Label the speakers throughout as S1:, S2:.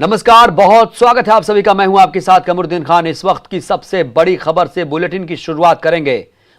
S1: नमस्कार, बहुत स्वागत है आप सभी का। मैं हूं आपके साथ कमरुद्दीन खान। इस वक्त की सबसे बड़ी खबर से बुलेटिन की शुरुआत करेंगे।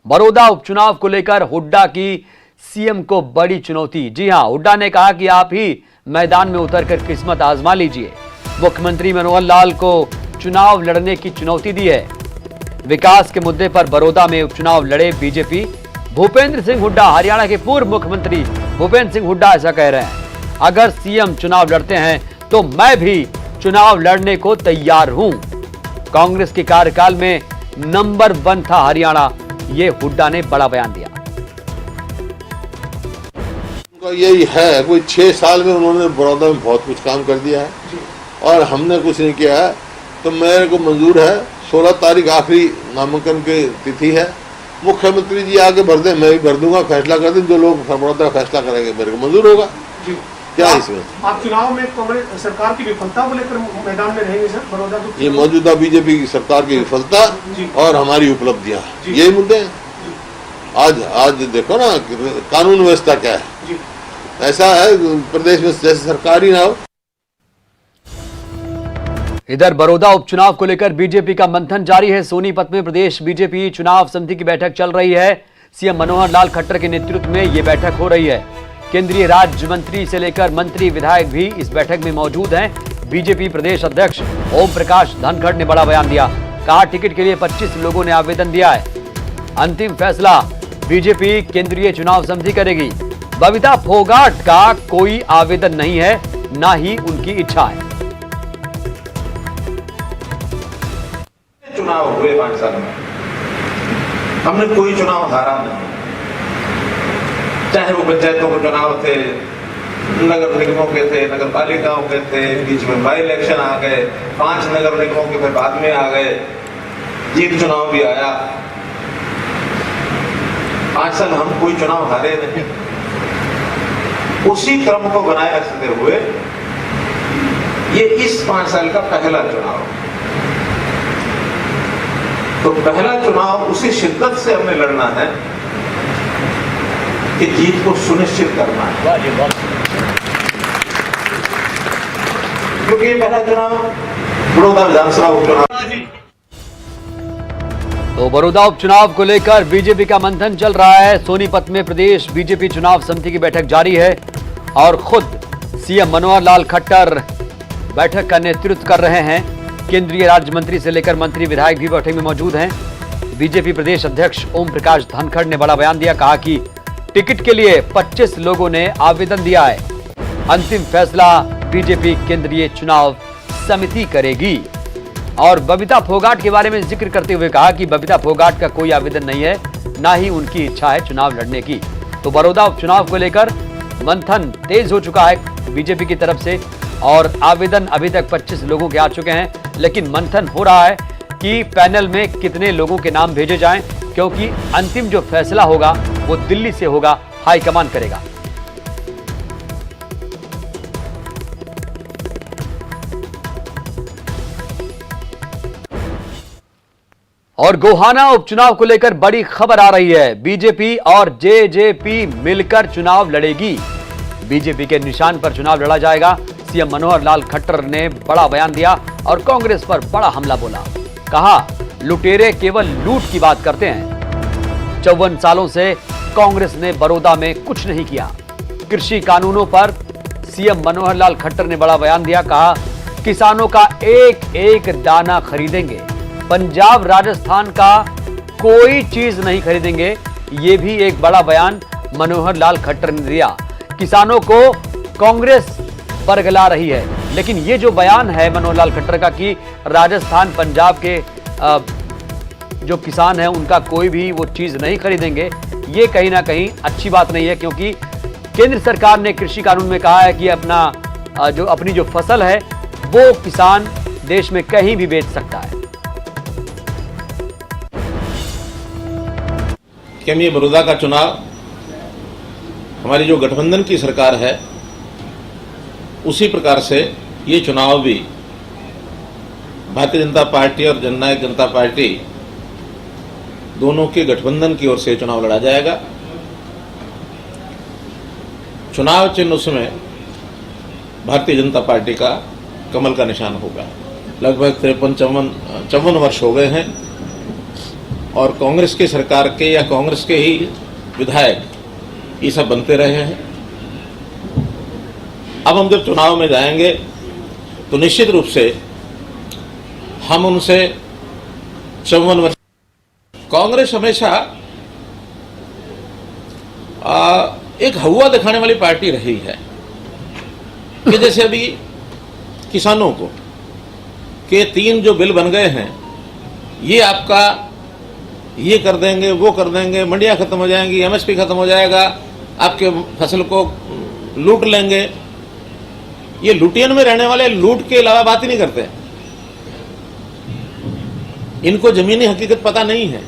S1: बड़ौदा उपचुनाव को लेकर हुड्डा की सीएम को बड़ी चुनौती। जी हां, हुड्डा ने कहा कि आप ही मैदान में उतरकर किस्मत आजमा लीजिए। मुख्यमंत्री मनोहर लाल को चुनाव लड़ने की चुनौती दी है। विकास के मुद्दे पर बड़ौदा में उपचुनाव लड़े बीजेपी। भूपेंद्र सिंह हुड्डा, हरियाणा के पूर्व मुख्यमंत्री भूपेंद्र सिंह हुड्डा ऐसा कह रहे हैं, अगर सीएम चुनाव लड़ते हैं तो मैं भी चुनाव लड़ने को तैयार हूं। कांग्रेस के कार्यकाल में नंबर 1 था हरियाणा, ये हुड्डा ने बड़ा बयान दिया।
S2: यही है, कोई 6 साल में उन्होंने बड़ौदा में बहुत कुछ काम कर दिया है और हमने कुछ नहीं किया है। तो मेरे को मंजूर है, 16 तारीख आखिरी नामांकन की तिथि है। मुख्यमंत्री जी आगे भर दें, मैं भी भर दूंगा, फैसला कर दें। जो लोग बड़ौदा का फैसला करेंगे मेरे को मंजूर होगा। क्या इसमें
S3: आप चुनाव में कांग्रेस सरकार की विफलता को लेकर मैदान में रहेंगे सर? बड़ौदा
S2: ये मौजूदा बीजेपी की सरकार की विफलता और हमारी उपलब्धियां, यही मुद्दे हैं। आज देखो ना, कानून व्यवस्था क्या है। ऐसा है प्रदेश में जैसे सरकार ही ना हो।
S1: इधर बड़ौदा उपचुनाव को लेकर बीजेपी का मंथन जारी है। सोनीपत में प्रदेश बीजेपी चुनाव समिति की बैठक चल रही है। सीएम मनोहर लाल खट्टर के नेतृत्व में यह बैठक हो रही है। केंद्रीय राज्य मंत्री से लेकर मंत्री विधायक भी इस बैठक में मौजूद हैं। बीजेपी प्रदेश अध्यक्ष ओम प्रकाश धनखड़ ने बड़ा बयान दिया। कहा, टिकट के लिए 25 लोगों ने आवेदन दिया है। अंतिम फैसला बीजेपी केंद्रीय चुनाव समिति करेगी। बबीता फोगाट का कोई आवेदन नहीं है, ना ही उनकी इच्छा है।
S4: चुनाव हुए 5 साल में, हमने कोई चुनाव हारा नहीं। चाहे वो पंचायतों के चुनाव थे, नगर निगमों के थे, नगर पालिकाओं के थे, बीच में बाई इलेक्शन आ गए, 5 नगर निगमों के फिर बाद में आ गए, जीत चुनाव भी आया। 5 साल हम कोई चुनाव हारे नहीं। उसी क्रम को बनाए रखते हुए ये इस 5 साल का पहला चुनाव। तो पहला चुनाव उसी शिद्दत से हमने लड़ना है कि जीत को सुनिश्चित करना है, क्योंकि ये पहला चुनाव बड़ौदा विधानसभा उपचुनाव।
S1: तो बड़ौदा उपचुनाव को लेकर बीजेपी का मंथन चल रहा है। सोनीपत में प्रदेश बीजेपी चुनाव समिति की बैठक जारी है और खुद सीएम मनोहर लाल खट्टर बैठक का नेतृत्व कर रहे हैं। केंद्रीय राज्य मंत्री से लेकर मंत्री विधायक भी बैठक में मौजूद हैं। बीजेपी प्रदेश अध्यक्ष ओम प्रकाश धनखड़ ने बड़ा बयान दिया। कहा कि टिकट के लिए 25 लोगों ने आवेदन दिया है। अंतिम फैसला बीजेपी केंद्रीय चुनाव समिति करेगी। और बबीता फोगाट के बारे में जिक्र करते हुए कहा कि बबीता फोगाट का कोई आवेदन नहीं है, ना ही उनकी इच्छा है चुनाव लड़ने की। तो बड़ौदा उपचुनाव को लेकर मंथन तेज हो चुका है बीजेपी की तरफ से और आवेदन अभी तक 25 लोगों के आ चुके हैं। लेकिन मंथन हो रहा है कि पैनल में कितने लोगों के नाम भेजे जाएं, क्योंकि अंतिम जो फैसला होगा वो दिल्ली से होगा, हाईकमान करेगा। और गोहाना उपचुनाव को लेकर बड़ी खबर आ रही है। बीजेपी और जेजेपी मिलकर चुनाव लड़ेगी। बीजेपी के निशान पर चुनाव लड़ा जाएगा। सीएम मनोहर लाल खट्टर ने बड़ा बयान दिया और कांग्रेस पर बड़ा हमला बोला। कहा, लुटेरे केवल लूट की बात करते हैं। 54 सालों से कांग्रेस ने बड़ौदा में कुछ नहीं किया। कृषि कानूनों पर सीएम मनोहर लाल खट्टर ने बड़ा बयान दिया। कहा, किसानों का एक एक दाना खरीदेंगे। पंजाब राजस्थान का कोई चीज नहीं खरीदेंगे। ये भी एक बड़ा बयान मनोहर लाल खट्टर ने दिया। किसानों को कांग्रेस बरगला रही है, लेकिन ये जो बयान है मनोहर लाल खट्टर का कि राजस्थान पंजाब के जो किसान हैं उनका कोई भी वो चीज नहीं खरीदेंगे, ये कहीं ना कहीं अच्छी बात नहीं है। क्योंकि केंद्र सरकार ने कृषि कानून में कहा है कि अपनी जो फसल है वो किसान देश में कहीं भी बेच सकता है।
S4: कि ये बड़ौदा का चुनाव हमारी जो गठबंधन की सरकार है उसी प्रकार से ये चुनाव भी भारतीय जनता पार्टी और जननायक जनता पार्टी दोनों के गठबंधन की ओर से चुनाव लड़ा जाएगा। चुनाव चिन्ह उसमें भारतीय जनता पार्टी का
S5: कमल का निशान होगा। लगभग 53-54 वर्ष हो गए हैं और कांग्रेस की सरकार के या कांग्रेस के ही विधायक ये सब बनते रहे हैं। अब हम जब चुनाव में जाएंगे तो निश्चित रूप से हम उनसे 54 वर्ष। कांग्रेस हमेशा एक हवा दिखाने वाली पार्टी रही है कि जैसे अभी किसानों को के 3 जो बिल बन गए हैं, ये आपका ये कर देंगे, वो कर देंगे, मंडियां खत्म हो जाएंगी, एमएसपी खत्म हो जाएगा, आपके फसल को लूट लेंगे। ये लुटियन में रहने वाले लूट के अलावा बात ही नहीं करते। इनको जमीनी हकीकत पता नहीं है।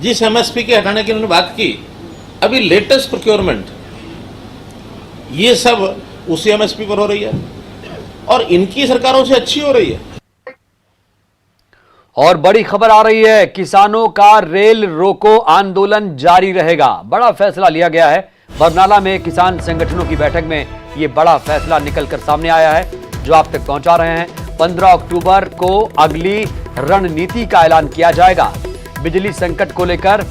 S5: जिस एमएसपी के हटाने की उन्होंने बात की, अभी लेटेस्ट प्रोक्योरमेंट, ये सब उसी एमएसपी पर हो रही है और इनकी सरकारों से अच्छी हो रही है।
S1: और बड़ी खबर आ रही है, किसानों का रेल रोको आंदोलन जारी रहेगा। बड़ा फैसला लिया गया है। बरनाला में किसान संगठनों की बैठक में यह बड़ा फैसला निकलकर सामने आया है, जो आप तक पहुंचा रहे हैं। 15 अक्टूबर को अगली रणनीति का ऐलान किया जाएगा। बिजली संकट को लेकर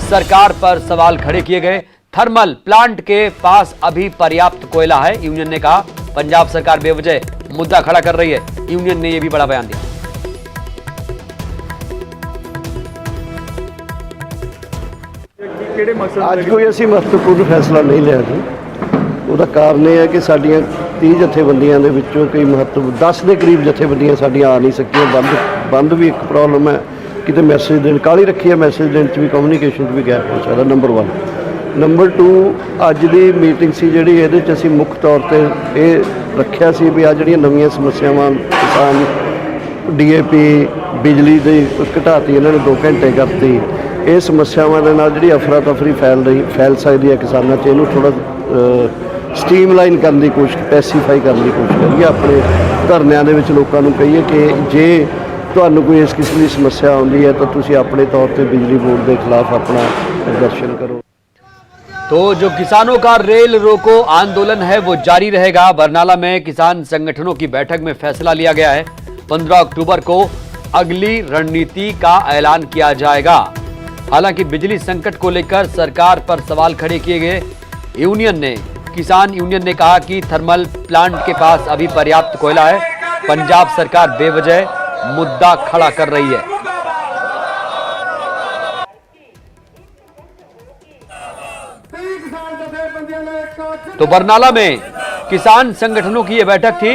S1: सरकार पर सवाल खड़े किए गए। थर्मल प्लांट के पास अभी पर्याप्त कोयला है, यूनियन ने कहा। पंजाब सरकार बेवजह मुद्दा खड़ा कर रही है, यूनियन ने यह भी बड़ा बयान दिया।
S6: ਅੱਜ ਕੋਈ ਅਸੀਂ ਮਹੱਤਵਪੂਰਨ ਫੈਸਲਾ ਨਹੀਂ ਲਿਆ ਜੀ। ਉਹਦਾ ਕਾਰਨ ਇਹ ਹੈ ਕਿ ਸਾਡੀਆਂ 30 ਜਥੇਬੰਦੀਆਂ ਦੇ ਵਿੱਚੋਂ ਕਈ 10 ਦੇ ਕਰੀਬ ਜਥੇਬੰਦੀਆਂ ਸਾਡੀਆਂ ਆ ਨਹੀਂ ਸਕੀਆਂ। ਬੰਦ ਵੀ ਇੱਕ ਪ੍ਰੋਬਲਮ ਹੈ। ਕਿਤੇ ਮੈਸੇਜ ਦੇਣ ਕਾਹਲੀ ਰੱਖੀ ਹੈ, ਮੈਸੇਜ ਦੇਣ 'ਚ ਵੀ ਕਮਿਊਨੀਕੇਸ਼ਨ 'ਚ ਵੀ ਗੈਪ ਹੋ ਸਕਦਾ। ਨੰਬਰ 1। ਨੰਬਰ 2, ਅੱਜ ਦੀ ਮੀਟਿੰਗ ਸੀ ਜਿਹੜੀ, ਇਹਦੇ 'ਚ ਅਸੀਂ ਮੁੱਖ ਤੌਰ ਤੇ ਇਹ ਰੱਖਿਆ ਸੀ ਵੀ ਆ ਜਿਹੜੀਆਂ ਨਵੀਆਂ ਸਮੱਸਿਆਵਾਂ ਕਿਸਾਨ DAP ਬਿਜਲੀ ਦੀ ਘਟਾਤੀ, ਇਹਨਾਂ ਨੇ 2 ਘੰਟੇ ਕਰਤੀ। ਇਹ ਸਮੱਸਿਆਵਾਂ ਦੇ ਨਾਲ ਜਿਹੜੀ ਅਫਰਾ ਤਫਰੀ ਫੈਲ ਸਕਦੀ ਹੈ ਕਿਸਾਨਾਂ 'ਚ, ਇਹਨੂੰ ਥੋੜਾ ਸਟ੍ਰੀਮਲਾਈਨ ਕਰਨ ਦੀ ਕੋਸ਼ਿਸ਼, ਪੈਸੀਫਾਈ ਕਰਨ ਦੀ ਕੋਸ਼ਿਸ਼ ਕਰੀਏ। ਆਪਣੇ ਧਰਨਿਆਂ ਦੇ ਵਿੱਚ ਲੋਕਾਂ ਨੂੰ ਕਹੀਏ ਕਿ ਜੇ ਤੁਹਾਨੂੰ ਕੋਈ ਇਸ ਕਿਸਮ ਦੀ ਸਮੱਸਿਆ ਆਉਂਦੀ ਹੈ ਤਾਂ ਤੁਸੀਂ ਆਪਣੇ ਤੌਰ ਤੇ ਬਿਜਲੀ बोर्ड के खिलाफ अपना प्रदर्शन करो।
S1: तो जो किसानों का रेल रोको आंदोलन है वो जारी रहेगा। बरनाला में किसान संगठनों की बैठक में फैसला लिया गया है। 15 अक्टूबर को अगली रणनीति का ऐलान किया जाएगा। हालांकि बिजली संकट को लेकर सरकार पर सवाल खड़े किए गए। किसान यूनियन ने कहा कि थर्मल प्लांट के पास अभी पर्याप्त कोयला है। पंजाब सरकार बेवजह मुद्दा खड़ा कर रही है। तो बरनाला में किसान संगठनों की यह बैठक थी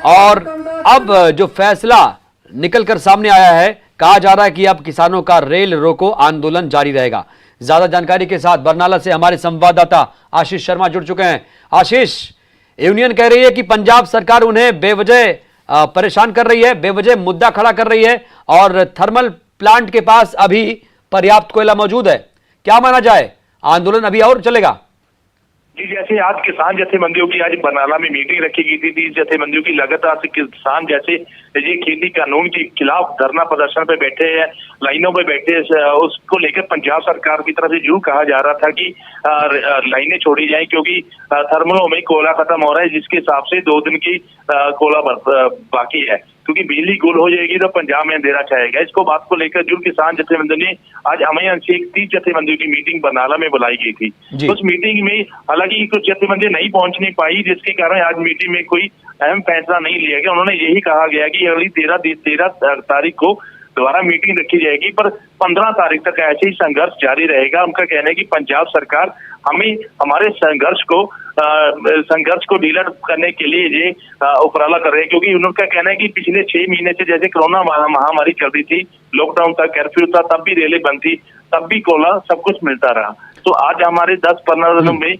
S1: और अब जो फैसला निकलकर सामने आया है, कहा जा रहा है कि अब किसानों का रेल रोको आंदोलन जारी रहेगा। ज्यादा जानकारी के साथ बरनाला से हमारे संवाददाता आशीष शर्मा जुड़ चुके हैं। आशीष, यूनियन कह रही है कि पंजाब सरकार उन्हें बेवजह परेशान कर रही है, बेवजह मुद्दा खड़ा कर रही है और थर्मल प्लांट के पास अभी पर्याप्त कोयला मौजूद है। क्या माना जाए, आंदोलन अभी और चलेगा?
S7: जी, जैसे आज किसान जथेबंदियों की आज बरनाला में मीटिंग रखी गई थी, 30 जथेबंदियों की लगातार से किसान जैसे ये खेती कानून के खिलाफ धरना प्रदर्शन पे बैठे हैं, लाइनों पे बैठे, उसको लेकर पंजाब सरकार की तरफ से यूं कहा जा रहा था कि लाइनें छोड़ी जाएं क्योंकि थर्मलों में कोयला खत्म हो रहा है, जिसके हिसाब से 2 दिन की कोयला बाकी है। क्योंकि बिजली गुल हो जाएगी तो पंजाब में अंधेरा छाएगा। इसको बात को लेकर जो किसान जथेबंदी ने आज अमैन से 30 जथेबंदियों की मीटिंग बरनाला में बुलाई गई थी। उस मीटिंग में हालांकि कुछ जथेबंदी नहीं पहुंच नहीं पाई, जिसके कारण आज मीटिंग में कोई अहम फैसला नहीं लिया गया। उन्होंने यही कहा गया कि अगली 13 तारीख को दोबारा मीटिंग रखी जाएगी, पर 15 तारीख तक ऐसे ही संघर्ष जारी रहेगा। उनका कहना है कि पंजाब सरकार हमें हमारे संघर्ष को ढीला करने के लिए ये उपराला कर रहे हैं, क्योंकि उनका कहना है कि पिछले 6 महीने से जैसे कोरोना महामारी चल रही थी, लॉकडाउन था, कर्फ्यू था, तब भी रेलें बंद थी, तब भी कोयला सब कुछ मिलता रहा। तो आज हमारे 10-15 दिनों में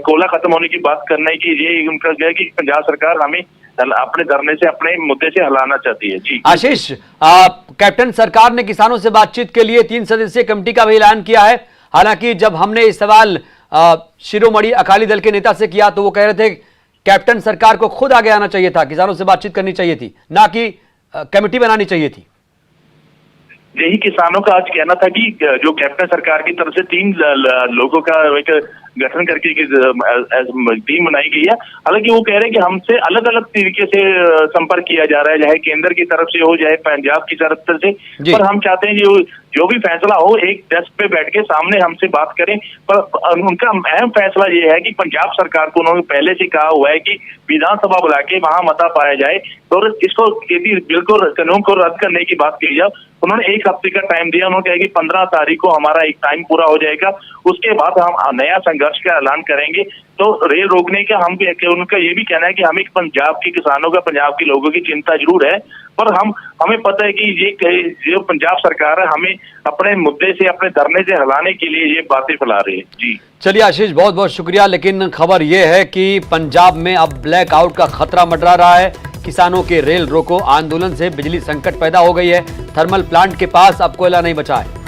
S7: कोयला खत्म होने की बात करने की ये उनका कहना है कि पंजाब सरकार हमें अपने धरने से, अपने मुद्दे से हलाना चाहती है। जी
S1: आशीष, कैप्टन सरकार ने किसानों से बातचीत के लिए 3 सदस्यीय कमेटी का भी ऐलान किया है। हालांकि जब हमने इस सवाल शिरोमणि अकाली दल के नेता से किया तो वो कह रहे थे कैप्टन सरकार को खुद आगे आना चाहिए था, किसानों से बातचीत करनी चाहिए थी, ना कि कमेटी बनानी चाहिए थी।
S7: यही किसानों का आज कहना था कि जो कैप्टन सरकार की तरफ से 3 लोगों का एक गठन करके टीम बनाई गई है। हालांकि वो कह रहे हैं कि हमसे अलग अलग तरीके से संपर्क किया जा रहा है, चाहे केंद्र की तरफ से हो चाहे पंजाब की तरफ से, पर हम चाहते हैं जो भी फैसला हो एक डेस्क पे बैठ के सामने हमसे बात करें। पर उनका अहम फैसला ये है कि पंजाब सरकार को उन्होंने पहले से कहा हुआ है कि विधानसभा बुला के वहां मता पाया जाए और इसको यदि बिल्कुल कानून को रद्द करने की बात की जाए। उन्होंने 1 हफ्ते का टाइम दिया, उन्होंने कहा कि 15 तारीख को हमारा एक टाइम पूरा हो जाएगा, उसके बाद हम नया संघर्ष का ऐलान करेंगे। तो रेल रोकने का उनका ये भी कहना है कि हमें पंजाब के किसानों का, पंजाब के लोगों की चिंता जरूर है, पर हमें पता है कि ये जो पंजाब सरकार है हमें अपने मुद्दे से, अपने धरने से हिलाने के लिए ये बातें फैला रही है। जी
S1: चलिए आशीष, बहुत बहुत शुक्रिया। लेकिन खबर यह है कि पंजाब में अब ब्लैकआउट का खतरा मंडरा रहा है। किसानों के रेल रोको आंदोलन से बिजली संकट पैदा हो गई है। थर्मल प्लांट के पास अब कोयला नहीं बचा है।